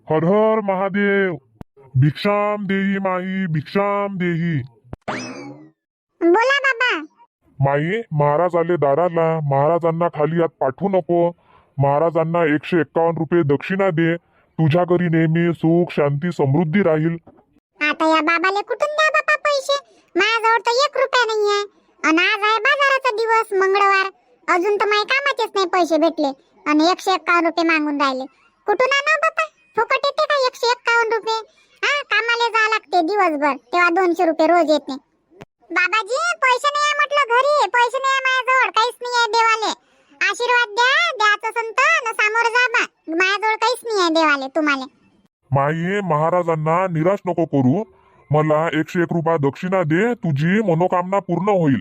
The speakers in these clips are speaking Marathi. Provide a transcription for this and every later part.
हर हर महादेव. भिक्षाम देही माई, भिक्षाम देही. बोला बाबा. माई, महाराज आले दाराला. महाराजांना खाली हात पाठवू नको. महाराजांना 151 रुपये दक्षिणा दे. तुझ्या घरी नेहमी सुख शांती समृद्धी राहील. आता या बाबाले कुठून द्या बाबा पैसे? माझ्याजवळ तर 1 रुपया नाही आहे. आणि आज आहे बाजाराचा दिवस, मंगळवार. अजून तर माझ्या कामाचेच नाही पैसे भेटले आणि 151 रुपये मागून राहिले. कुठून आणा बाबा? फुकट येते का 151 रुपये? हा, कामाला जा लागते दिवसभर, तेव्हा 200 रुपये रोज येते. बाबाजी, पैसे नाही आहे म्हटलं घरी. पैसे नाही आहे माझ्याजवळ, काहीच नाही आहे देवाले. आशीर्वाद द्या, द्याचं संत न सामोर जा बा. माझ्याजवळ काहीच नाही आहे देवाले तुम्हाला. माई, महाराजांना निराश नको करू. मला 101 रुपया दक्षिणा दे. तुझी मनोकामना पूर्ण होईल.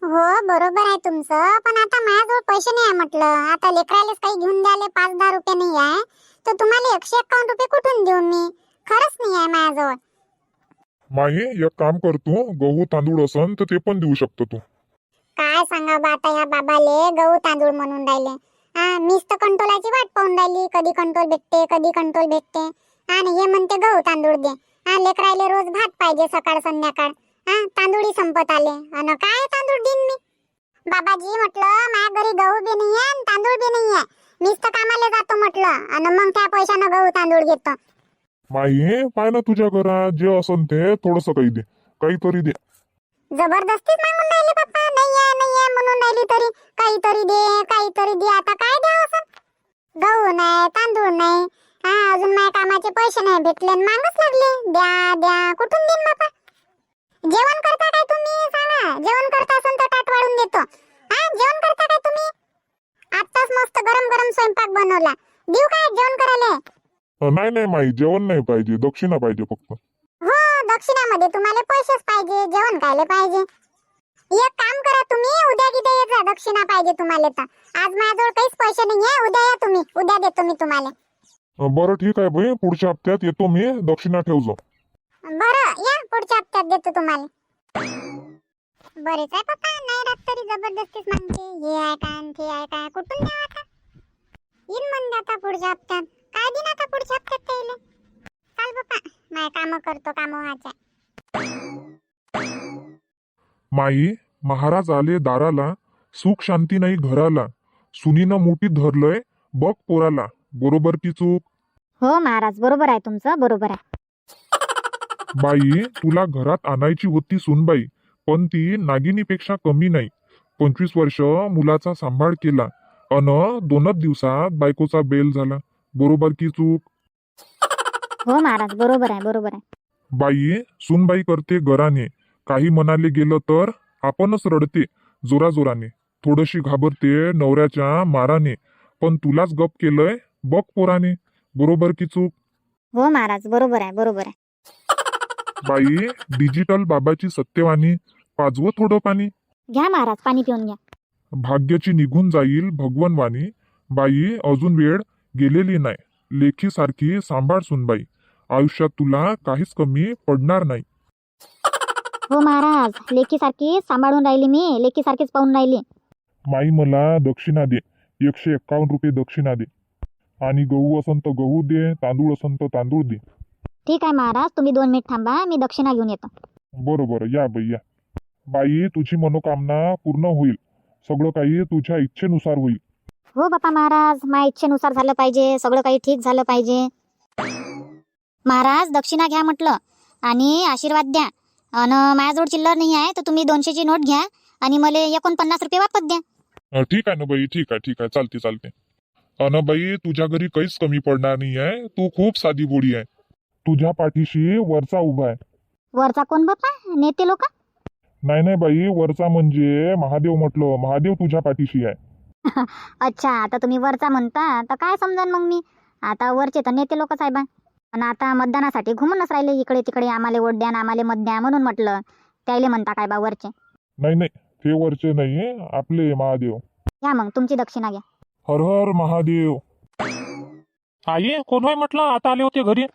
हो, बरोबर आहे तुमचं, पण आता माझ्याजवळ पैसे नाही आहे म्हटलं. आता लेकरालेच काही घेऊन द्याले 5-10 रुपये नाही आहे, तर तुम्हाला 151 रुपये कुठून देऊ मी? खरंच नाही आहे माझ्याजवळ. माई, एक काम करतो, गहू तांदूळ असन तर ते पण देऊ शकतो तू. काय सांगा बा आता या बाबाले, गहू तांदूळ म्हणून राहिले. हा, मीच तर कंट्रोलाची वाट पाहून राहिली. कधी कंट्रोल भेटते, कधी कंट्रोल भेटते. आणि हे म्हणते गहू तांदूळ दे. हा, लेकराले रोज भात पाहिजे सकाळ संध्याकाळ. हा, तांदूळही संपत आले आणि काय तांदूळ देईन मी? बाबाजी म्हटलं, माझ्या घरी गहू बी नाही आहे आणि तांदूळ बी नाही आहे. मीच तर कामाला जातो म्हटलं आणि मग त्या पैशानं गहू तांदूळ घेतो. माई, पाय ना तुझ्या घरात जे असन ते थोडस काही दे, काहीतरी दे. जबरदस्तीच मागून राहिले पप्पा. नाही आहे नाही आहे म्हणून राहिली तरी काहीतरी दे, काहीतरी दे. आता काय द्यावं असं? गहू नाही, तांदूळ नाही. हा, अजून माझ्या कामाचे पैसे नाही भेटले आणि मागच लागले. द्या द्या, कुठून देईन बापा? जेवण करता काय तुम्ही? सांगा, जेवण करता असेल तर ताट वाढून देतो. हा, जेवण करता काय तुम्ही? आत्ताच मस्त गरम गरम स्वयंपाक बनवला. देऊ काय जेवण करायला? नाही नाही माई, जेवण नाही पाहिजे, दक्षिणा पाहिजे फक्त. हो, दक्षिणामध्ये तुम्हाला पैसेच पाहिजे, जेवण खायला पाहिजे. एक काम करा, तुम्ही उद्या किती येत जा. दक्षिणा पाहिजे तुम्हाला तर. आज माझ्याजवळ काहीच पैसे नाही आहे. उद्या या तुम्ही, उद्या देतो मी तुम्हाला. बरं ठीक आहे बाई, पुढच्या हप्त्यात येतो मी. दक्षिणा ठेवजो. बरं, या पुढच्या हप्त्यात देतो तुम्हाला. बरेच आहे पप्पा, नाही रात तरी जबरदस्तीच मागते. हे आहे काय आणि ते आहे काय, कुठून द्यावं आता? येईन म्हणजे आता पुढच्या हप्त्यात. काय दिन आता पुढच्या हप्त्यात त्याला? चाल पप्पा, माझे काम करतो, काम व्हायचे. माई, महाराज आले दाराला. सुख शांती नाही घराला. सुनीनं मुठीत धरलंय बघ पोराला. बरोबर की चूक? हो महाराज, बरोबर आहे तुमचं, बरोबर आहे. बाई, तुला घरात आणायची होती सूनबाई, पण ती नागिनीपेक्षा कमी नाही. 25 वर्ष मुलाचा सांभाळ केला अन 2च दिवसात बायकोचा बेल झाला. बरोबर की चूक? हो महाराज, बरोबर आहे, बरोबर आहे. बाई, सूनबाई करते गराने. काही म्हणाले गेलं तर आपणच रडते जोराजोराने. थोडीशी घाबरते नवऱ्याच्या माराने. पण तुलाच गप केलंय बघ पोराने. बरोबर की चूक? हो महाराज, बरोबर आहे, बरोबर आहे. बाई, डिजिटल बाबाची सत्यवाणी. पाजवं थोडं पाणी. घ्या महाराज, पाणी पिऊन घ्या. भाग्याची निघून जाईल भगवनवाणी. बाई, अजून वेळ गेलेली नाही. लेखीसारखी सांभाळ सुनबाई. आयुष्यात तुला काहीच कमी पडणार नाही. हो महाराज, लेकीसारखी सांभाळून राहिली मी, लेकीसारखीच पाहून राहिली. माई, मला दक्षिणा दे. 151 रुपये दक्षिणा दे. आणि गहू असन तर गहू दे, तांदूळ असन तर तांदूळ दे. ठीक आहे महाराज, तुम्ही 2 मिनिट थांबा, मी दक्षिणा घेऊन येतो. बरोबर, या बाई या. बाई, तुझी मनोकामना पूर्ण होईल. सगळं काही तुझ्या इच्छेनुसार होईल. हो बापा महाराज, माझ्या इच्छेनुसार झालं पाहिजे, सगळं काही ठीक झालं पाहिजे. महाराज, दक्षिणा घ्या म्हटलं आणि आशीर्वाद द्या. आणि माझ्याजवळ चिल्लर नाही आहे, तर तुम्ही 200ची नोट घ्या आणि मला 49 रुपये वापस द्या. ठीक आहे ना बाई, ठीक आहे ठीक आहे, चालते चालते. अन बाई, तुझ्या घरी काहीच कमी पडणार नाही आहे. तू खूप साधी बोडी आहे. तुझ्या पाठीशी वरचा उभा आहे. वरचा कोण बापा? नेते लोक? नाही नाही बाई, वरचा म्हणजे महादेव म्हटलं. महादेव तुझ्या पाठीशी आहे. अच्छा, आता तुम्ही वरचा म्हणता तर काय समजा मग मी. आता वरचे तर नेते लोकच आहे बा. आणि आता मतदानासाठी घुमूनच राहिले इकडे तिकडे. आम्हाला वोट द्या, आम्हाला मत द्या म्हणून म्हटलं. त्याले म्हणता काय बा वरचे? नाही नाही, ते वरचे नाही, आपले महादेव. घ्या मग तुमची दक्षिणा घ्या. हर हर महादेव. आई, कोण होय म्हटलं आता आले होते घरी?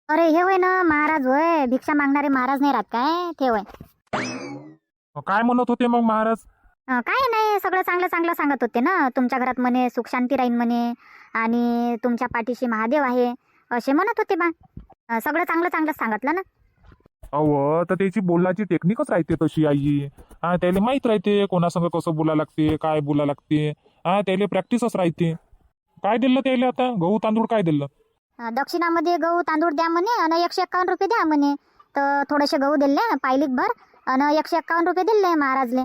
अरे हे होय ना महाराज, होय भिक्षा मागणारे महाराज नाही राहत काय ते होय. काय म्हणत होते मग महाराज? काय नाही, सगळं चांगलं चांगलं सांगत होते ना. तुमच्या घरात म्हणे सुख शांती राहीन म्हणे आणि तुमच्या पाठीशी महादेव आहे असे म्हणत होते बा. सगळं चांगलं चांगलं सांगितलं ना. अहो तर त्याची बोलायची टेक्निकच राहते तशी आई. त्याला माहित राहते कोणासंग कसं बोला लागते, काय बोला लागते. त्याला प्रॅक्टिसच राहते. काय दिलं त्याला आता? गहू तांदूळ काय दिलं? दक्षिणामध्ये गहू तांदूळ द्या म्हणे आणि 151 रुपये द्या म्हणे. तर थोडेसे गहू दिले पायलीक भर आणि 151 रुपये दिले महाराजले.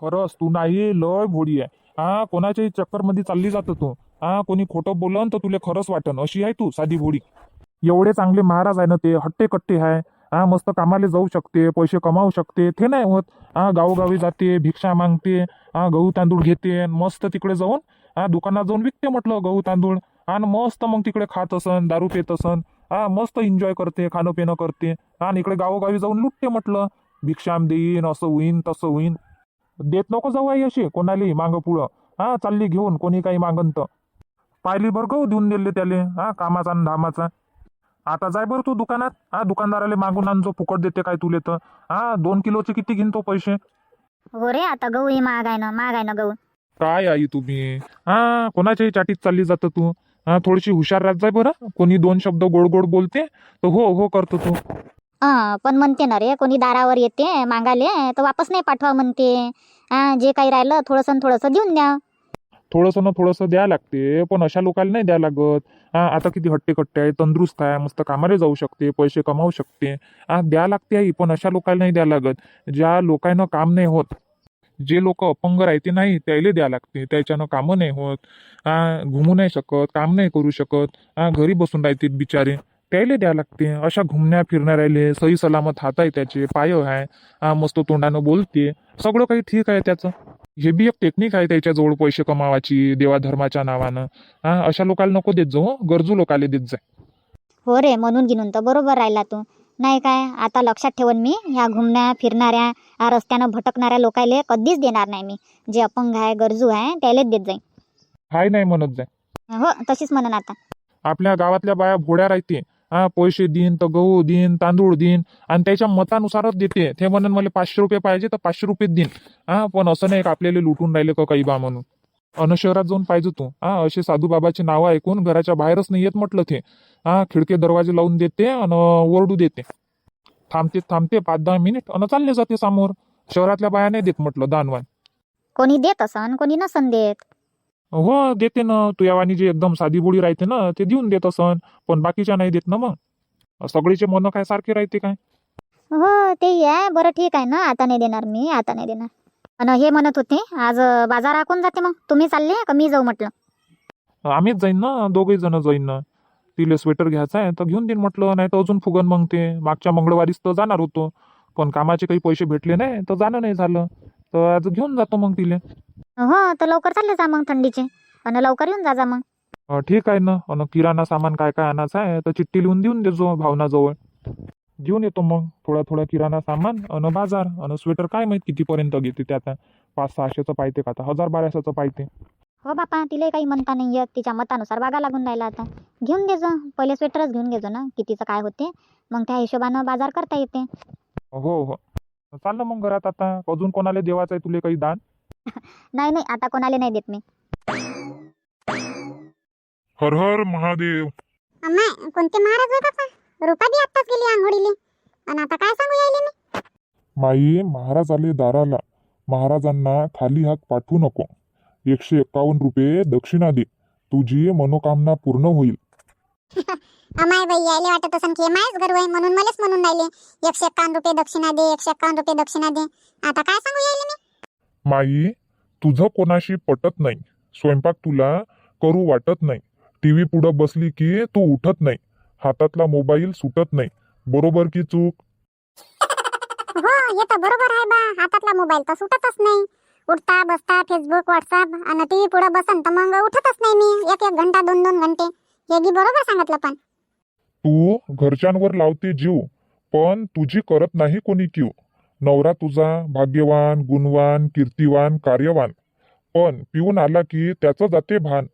खरंच तू नाही लय भोडी आहे. कोणाच्याही चक्कर मध्ये चालली जातो तू. कोणी खोटं बोलन तर तुला खरंच वाटन, अशी आहे तू साधी भोडी. एवढे चांगले महाराज आहे ना ते, हट्टे कट्टे आहे. मस्त कामाला जाऊ शकते, पैसे कमावू शकते. ते नाही होत. गावोगावी जाते, भिक्षा मागते, गहू तांदूळ घेते, मस्त तिकडे जाऊन दुकानात जाऊन विकते म्हटलं गहू तांदूळ. आणि मस्त मग तिकडे खात असन, दारू पित असन, मस्त एन्जॉय करते, खाणं पिणं करते. आणि इकडे गावोगावी जाऊन लुटते म्हटलं. भिक्षाम देईन, असं होईन तसं होईन. देत नको जाऊ आई अशी कोणालाही मागं पुढं. चालली घेऊन कोणी काही मागन तर. पायली भर गहू देऊन दिले त्याले, कामाचा आणि धामाचा. आता जाय बरं तू दुकानात. दुकानदाराला मागून आणजो, फुकट देते काय तुले तर. 2 किलोचे किती घेईन तो पैसे? हो रे, आता गहू ही महाग आहे ना गहू. काय आई तुम्ही कोणाच्याही चाटीत चालली जातं तू. थोडीशी हुशार राहत जाय बरं. कोणी 2 शब्द गोड गोड बोलते तर हो हो करतो तू. पण म्हणते ना रे, कोणी दारावर येते मागाले तर वापस नाही पाठवा म्हणते. जे काही राहिलं थोडंसं देऊन द्या. थोडंसं ना थोडंसं द्या लागते, पण अशा लोकांना नाही द्या लागत. आता किती हट्टे कट्टे आहे, तंदुरुस्त आहे, मस्त कामाला जाऊ शकते, पैसे कमावू शकते. द्या लागते आई, पण अशा लोकांना नाही द्या लागत. ज्या लोकांना काम नाही होत, जे लोक अपंग राहते नाही त्याला द्या लागते. त्याच्यानं कामं नाही होत, घुमू नाही शकत, काम नाही करू शकत, घरी बसून राहते बिचारे, त्याला द्या लागते. अशा घुमण्या फिरण्या राहिले, सही सलामत हात आहे त्याचे, पाय आहे, मस्त तोंडानं बोलते, सगळं काही ठीक आहे त्याचं. हे बी एक टेक्निक आहे त्याच्याजवळ पैसे कमावाची देवाधर्माच्या नावानं. अशा लोकांना नको देत जाऊ, गरजू लोकांना देत जाय. हो रे, म्हणून गिनून तर बरोबर राहिला तू. नाही काय, आता लक्षात ठेवून मी ह्या घुमण्या फिरणाऱ्या रस्त्यानं भटकणाऱ्या लोकायले कधीच देणार नाही मी. जे अपंग आहे, गरजू आहे, त्यालाच देत जाईन. हाय नाही म्हणत जाय. हो, तशीच म्हणन आता. आपल्या गावातल्या बाया भोड्या राहते. पैसे देईन तर गहू देईन, तांदूळ देईन, आणि त्याच्या मतानुसारच देते. ते म्हणून मला 500 रुपये पाहिजे तर 500 रुपये देईन. पण असं नाही का आपल्याला लुटून राहिले का काही बा म्हणून. अन शहरात जाऊन पाहिजे तू. असे साधू बाबाची नावं ऐकून घराच्या बाहेरच नाही येत म्हटलं ते. खिडके दरवाजे लावून देते आणि ओरडू देते. थांबते 5-10 मिनिट आणि चालले जाते समोर. शहरातल्या बाया नाही देत म्हटलं दानवान. कोणी देत असन, कोणी नसन देत. हो देते ना. तू यावानी जे एकदम साधी बोळी राहते ना ते देऊन देत असन, पण बाकीच्या नाही देत ना. मग सगळीचे मन काय सारखे राहते काय? हो, तेही आहे. बरं ठीक आहे ना, आता नाही देणार मी, आता नाही देणार. आणि हे म्हणत होते आज बाजार कोण जाते मग? तुम्ही चालले का मी जाऊ म्हटलं? आम्हीच जाईन ना, दोघही जण जाईन ना. तिले स्वेटर घ्यायचा आहे तर घेऊन देईन म्हटलं, नाही तर अजून फुगन मग ते. मागच्या मंगळवारीच तर जाणार होतो, पण कामाचे काही पैसे भेटले नाही तर जाणं नाही झालं. तर आज घेऊन जातो मग तिले. हो, तर लवकर चालले जा मग थंडीचे, आणि लवकर येऊन जा मग. ठीक आहे ना. आणि किराणा सामान काय काय आणायचं आहे तर चिठ्ठी लिहून देऊन देजो भावनाजवळ. घेऊन येतो मग थोडा किराणा सामान आणि बाजार. आणि स्वेटर काय माहित कितीपर्यंत घेते ते आता. 500-600चं पाहिजे का आता 1000-1200चं पाहिजे. हो बापा, तिला काही म्हणता नाही येत. तिच्या मतानुसार बागा लागून राहिला आता. घेऊन देजो, पहिले स्वेटरच घेऊन घेजो ना, कितीचं काय होते, मग त्या हिशोबानं बाजार करता येते. हो चाललं मग घरात आता. अजून कोणाला देवाचं आहे तुले काही दान? नाही, आता कोणाला नाही देत मी. हर हर महादेव. अम्मा, कोणते महाराज होय बापा? रुपा बी आत्ताच गेली आंघोळीले. आणि आता काय सांगू यायले मी? माई, महाराज आले दाराला. महाराजांना खाली हात पाठवू नको. 151 रुपये दक्षिणा दे, तुझी मनोकामना पूर्ण होईल. अमाय बाई, यायले वाटत असन की मायच घर होय, म्हणून मलाच म्हणून राहिले 151 रुपये दक्षिणा दे, 151 रुपये दक्षिणा दे. आता काय सांगू यायले मी? माई, तुझं कोणाशी पटत नाही. स्वयंपाक तुला करू वाटत नाही. टीव्ही पुढं बसली की तू उठत नाही. हातातला मोबाईल सुटत नाही. बरोबर की चूक? हो, हे तर बरोबर आहे बा. हातातला मोबाईल तर सुटतच नाही. उठता बसता फेसबुक, व्हॉट्सअप आणि टीव्ही पुढे बसन तर मग उठतच नाही मी. 1-1 घंटा 2-2 घंटे. हे बी बरोबर सांगितलं. पण तू घरच्यांवर लावते जीव, पण तुझी करत नाही कोणी कीव. नवरा तुझा भाग्यवान, गुणवान, कीर्तिवान, कार्यवान, पण पिऊन आला की त्याचं जाते भान.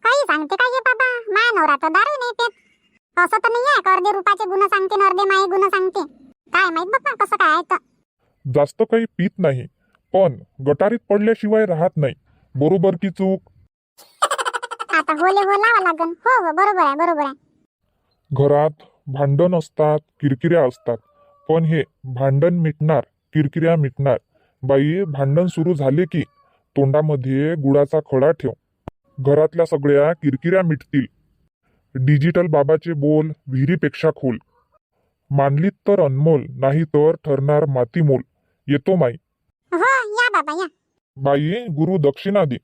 काही सांगते काय हे बाबा? माया नवरा तर दारू नाही पेत. असं तर नाही आहे का अर्धे रुपाचे गुण सांगते न अर्धे माये गुण सांगते? काय माहित बाबा कसं काय आहे तर. जास्त काही पीत नाही, पण गटारीत पडल्याशिवाय राहत नाही. बरोबर की चूक? आता होले हो लावा लागन. हो हो बरोबर आहे बरोबर आहे. घरात भांडण असतात, किरकिऱ्या असतात, पण हे भांडण मिटणार, किरकिऱ्या मिटणार. बाई, भांडण सुरू झाले की तोंडामध्ये गुळाचा खडा ठेव. घरातल्या सगळ्या किरकिऱ्या मिटतील. डिजिटल बाबाचे बोल विहिरीपेक्षा खोल. मानलीत तर अनमोल, नाही तर ठरणार मातीमोल. येतो माई. हो या बाबा या. बाई, गुरु दक्षिणा दे.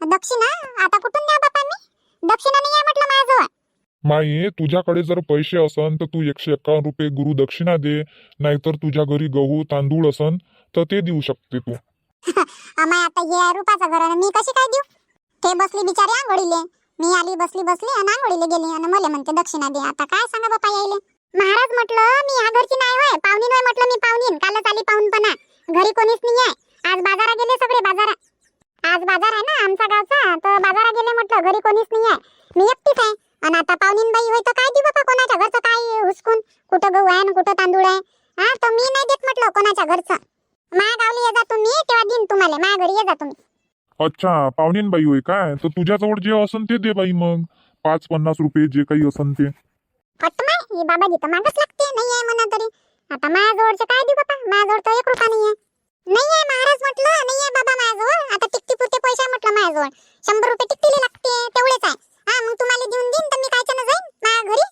दक्षिणा आता कुठून द्या बाबा मी? दक्षिणा नाही आहे म्हटलं माझ्याजवळ. माई, तुझ्याकडे जर पैसे असन तर तू 151 रुपये गुरु दक्षिणा दे. नाहीतर तुझ्या घरी गहू तांदूळ असन तर ते देऊ शकते तू. अमाय आता हे आहे रुपाचं घर आणि मी कशी काय देऊ? ते बसली बिचारी आंघोळीले, मी आली बसली आणि आंघोळीले गेली आणि मला म्हणते दक्षिणा दे. आता काय सांगा बापा यायले. महाराज म्हटलं मी ह्या घरची नाही होय, पाहुणीन होय म्हटलं मी पाहुणीन. कालच आली पाहुणपणा, घरी कोणीच नाही आहे. आज बाजारा गेले सगळे बाजारा. आज बाजार आहे ना आमचा गावचा, तर बाजारा गेले म्हटलं, घरी कोणीच नाही आहे. मी एकटीच आहे आणि आता पाहुणीन बाई होय तर काय देऊ बापा कोणाच्या घरचं काय हुसकून. कुठं गहू आहे आणि कुठं तांदूळ आहे. हा तर मी नाही देत म्हटलं कोणाच्या घरचं. माया गावली ये जा तुम्ही, तेव्हा देईन तुम्हाला. माया घरी ये जा तुम्ही. अच्छा, पाहुणीन बाई होय काय? तर तुझ्याजवळ जे असन ते दे बाई. मग 5-50 रुपये जे काही असन ते. माय ही बाबाजी तर मागच लागते. नाही आहे म्हणा तरी. आता माझ्याजवळचं काय देऊ बापा? माझ्याजवळ तर 1 रुपया नाही आहे. नाही आहे महाराज म्हटलं, नाही आहे बाबा माझ्याजवळ. आता टिकटी पुरते पैसे आहे म्हटलं माझ्याजवळ. 100 रुपये टिकटीले लागते, तेवढेच आहे. हा मग तुम्हाला देऊन देईन तर मी कायच्यानं जाईन माझ्या घरी?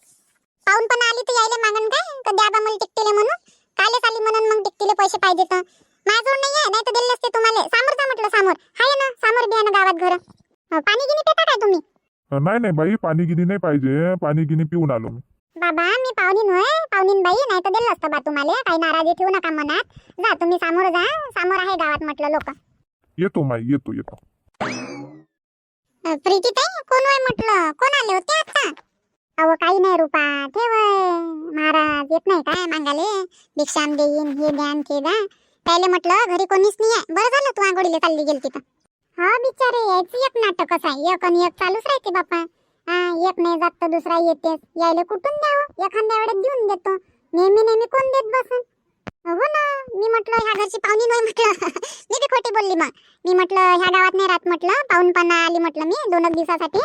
पाहून पण आली तर यायले मागन काय का द्या बा मला टिकटीले म्हणून? कायलेच आली म्हणून मग टिकटीले पैसे पाहिजे तर माझ्याजवळ नाही आहे. नाही तर दिले असते तुम्हाला. समोर जा म्हटलं, समोर आहे ना, समोर बी आहे ना गावात घर. पाणी गिनी पिता काय तुम्ही? नाही नाही बाई, पाणी गिनी नाही पाहिजे. पाणी गिनी पिऊन आलो मी. बाबा मी पाहुणीन होय, पाहुणीन बाई. नाही तर दिलं असतं बा तुम्हाला. काही नाराजी ठेवू नका मनात. जा तुम्ही समोर जा, समोर आहे गावात म्हटलं लोक. येतो माई, येतो. प्रीती ताई कोण होय म्हटलं? कोण आले होते आता? अहो काही नाही रुपा, ठेव. महाराज येत नाही काय मागाले? भिक्षाम देईन, हे द्यान ते द्या. त्याले म्हटलं घरी कोणीच नाही आहे. बरं झालं तू आंघोळीला चालली गेली तिथं. हा बिचारे, यायचं एक नाटकच आहे. एक आणि एक चालूच राहते बापा. हा एक नाही जात तर दुसरा येतेच. यायला कुठून द्यावं? एखाद्या वेळेस देऊन देतो. नेहमी कोण देत बसन? हो ना, मी म्हटलं ह्या घरची पाहुणी नाही म्हटलं. मी बी खोटी बोलली मग. मी म्हटलं ह्या गावात नाही राहत म्हटलं, पाहुणपणा आली म्हटलं मी 2 दिवसासाठी.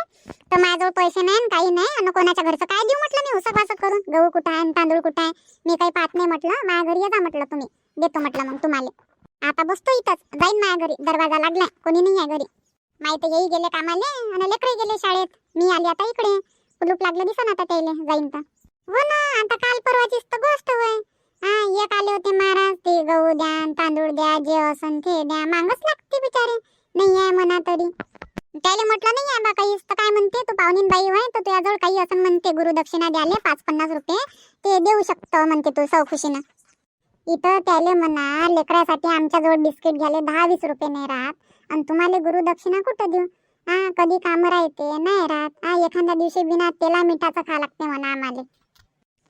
तर माझ्याजवळ पैसे नाही काही नाही आणि कोणाच्या घरचं काय देऊ म्हटलं मी उसक करून. गहू कुठं आहे आणि तांदूळ कुठं आहे मी काही पाहत नाही म्हटलं. माझ्या घरी ये जा म्हटलं तुम्ही, देतो म्हटलं मग तुम्हाला. आता बसतो इथंच, जाईन माझ्या घरी. दरवाजा लागलाय, कोणी नाही आहे घरी. माहिती येई गेले कामाले आणि लेकरही गेले शाळेत. मी आली आता इकडे. कुलूप लागलं दिसन आता त्याले, जाईन तर. हो ना, आता काल परवाचीच तर गोष्ट होय. हा एक आले होते महाराज, ते गहू द्या तांदूळ द्या, जे असन ते द्या. मागच लागते बिचारे. नाही आहे म्हणा तरी. त्याला म्हटलं नाही आहे बा काहीच. तर काय म्हणते, तू पाहुणीन बाई होय तर तुझ्याजवळ काही असन म्हणते गुरुदक्षिणा द्याले 5-50 रुपये ते देऊ शकतो म्हणते तू सौखुशीनं. इथं त्याले म्हणा लेकरासाठी आमच्याजवळ बिस्किट घ्याले 10-20 रुपये नाही राहत आणि तुम्हाला गुरुदक्षिणा कुठं देऊ? हा कधी काम राहते नाही राहत. हा एखाद्या दिवशी बिना तेला मिठाचं खा लागते म्हणा आम्हाला.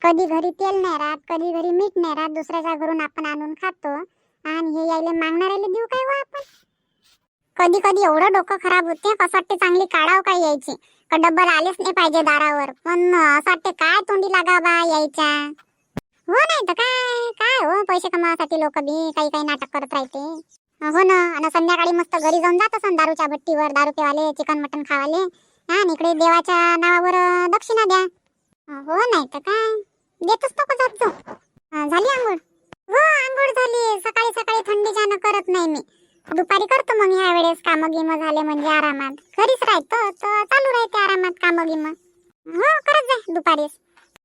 कधी घरी तेल नाही राहत, कधी घरी मीठ नाही राहत. दुसऱ्याच्या घरून आपण आणून खातो आणि हे यायले मागणाऱ्याला देऊ काय व आपण? कधी कधी एवढं डोकं खराब होते, कसं वाटते चांगली काढाव काय यायची का डब्बल आलेच नाही पाहिजे दारावर. पण असं वाटते काय तोंडी लागा बा यायच्या. हो नाही तर काय काय हो, पैसे कमावासाठी लोक बी काही काही नाटक करत राहते. हो ना, आणि संध्याकाळी मस्त घरी जाऊन जात असन दारूच्या भट्टीवर, दारू पेवाले, चिकन मटन खावाले. हा इकडे देवाच्या नावावर दक्षिणा द्या. हो नाही तर काय, देतच नको जात जाऊ. झाली आंघोळ? हो आंघोळ झाली. सकाळी सकाळी थंडीच्यानं करत नाही मी. दुपारी करतो मग ह्या वेळेस कामं गिमं झाले म्हणजे आरामात. घरीच राहतो तर चालू राहते आरामात कामं गिमं. हो करत जा दुपारीच.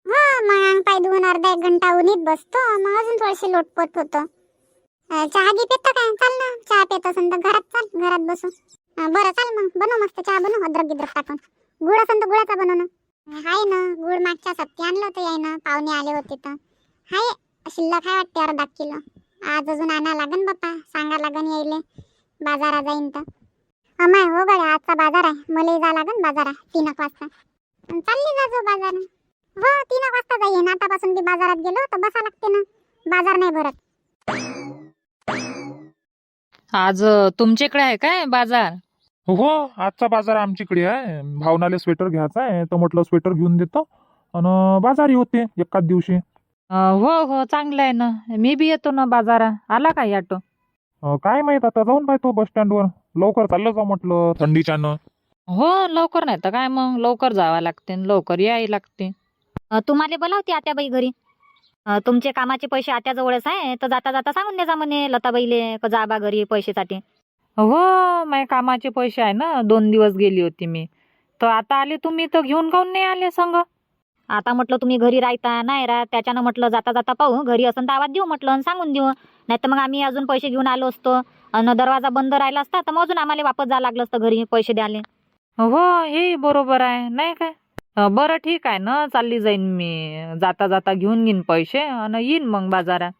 हो मग अंग पाय धुवून अर्धा 1 घंटा उन्हीत बसतो. मग अजून थोडीशी लोटपोट होतो. चहा घे पेतो काय? चाल ना, चहा पेत असन तर घरात चाल, घरात बसू. बरं चाल मग बनव मस्त चहा बनव अद्रक गिद्रक टाकून. गुळ असन तर गुळाचा बनव ना. हाय ना गुळ, मागच्या सप्ती आणलं होतं याय ना, पाहुणे आले होते तर. हाय शिल्लक हाय वाटते अर्धा किलो. आज अजून आणा लागन बाप्पा, सांगा लागन यायले बाजारात जाईन तर. अमाय हो गड्या, आजचा बाजार आहे. मला जा लागन बाजारात 3 वाजता. चालली जाजो बाजारात. हो 3 वाजता जाईन. आतापासून बी बाजारात गेलो तर बसा लागते ना, बाजार नाही भरत. आज तुमच्याकडे आहे काय बाजार? हो आजचा बाजार आमच्याकडे आहे. भावनाले स्वेटर घ्यायचा आहे तर म्हटलं स्वेटर घेऊन देतो आणि बाजारही होते एकाच दिवशी. हो हो चांगलं आहे ना, मी बी येतो ना बाजारा. आला काय ऑटो? काय माहित, आता जाऊन पाहतो बस स्टँडवर. लवकर चाललं जाऊ म्हटलं थंडीच्यानं. हो लवकर नाही तर काय मग लवकर जावं लागते न लवकर यायला लागते. तुम्हाला बोलावते आत्याबाई घरी. तुमचे कामाचे पैसे आत्याजवळच आहे तर जाता जाता सांगून द्या म्हणे लताबाईले का जा बा घरी पैशासाठी. हो माझ्या कामाचे पैसे आहे ना 2 दिवस गेली होती मी तर आता आले तुम्ही तर घेऊन काऊन नाही आले संग. आता म्हटलं तुम्ही घरी राहता नाही राहत त्याच्यानं म्हटलं जाता जाता पाहू घरी असं तर आवाज देऊ म्हटलं आणि सांगून देऊ. नाही तर मग आम्ही अजून पैसे घेऊन आलो असतो आणि दरवाजा बंद राहिला असता तर मग अजून आम्हाला वापस जावं लागलं असतं घरी पैसे द्याले. हो हे बरोबर आहे नाही काय. बरं ठीक आहे ना चालली जाईन मी जाता जाता घेऊन घेईन पैसे आणि येईन मग बाजारात.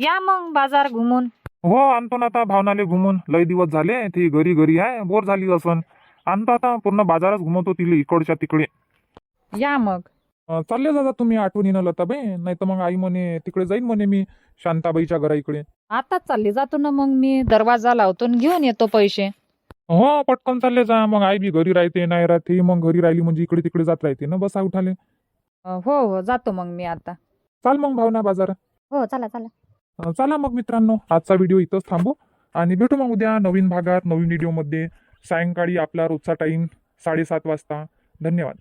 या मग बाजार घुमून. हो आणतो ना आता भावनाले घुमून. लय दिवस झाले ती घरी घरी आहे बोर झाली असन. आणतो आता पूर्ण बाजारच घुमवतो तिला इकडच्या तिकडे. या मग. चालले जाता तुम्ही आठवणीनं लताबाई. नाही तर मग आई म्हणे तिकडे जाईन म्हणे मी शांताबाईच्या घरा इकडे. आताच चालली जातो ना मग मी दरवाजा लावतो आणि घेऊन येतो पैसे. हो पटकन चालले जा. मग आई बी घरी राहते नाही राहते मग घरी राहिली म्हणजे इकडे तिकडे जात राहते ना बसा उठाले. हो हो जातो मग मी आता. चाल मग भावना बाजारात. हो चला चला. चला मग मित्रांनो आजचा व्हिडिओ इथंच थांबू आणि भेटू मग उद्या नवीन भागात नवीन व्हिडिओमध्ये. सायंकाळी आपला रोजचा टाईम 7:30 वाजता. धन्यवाद.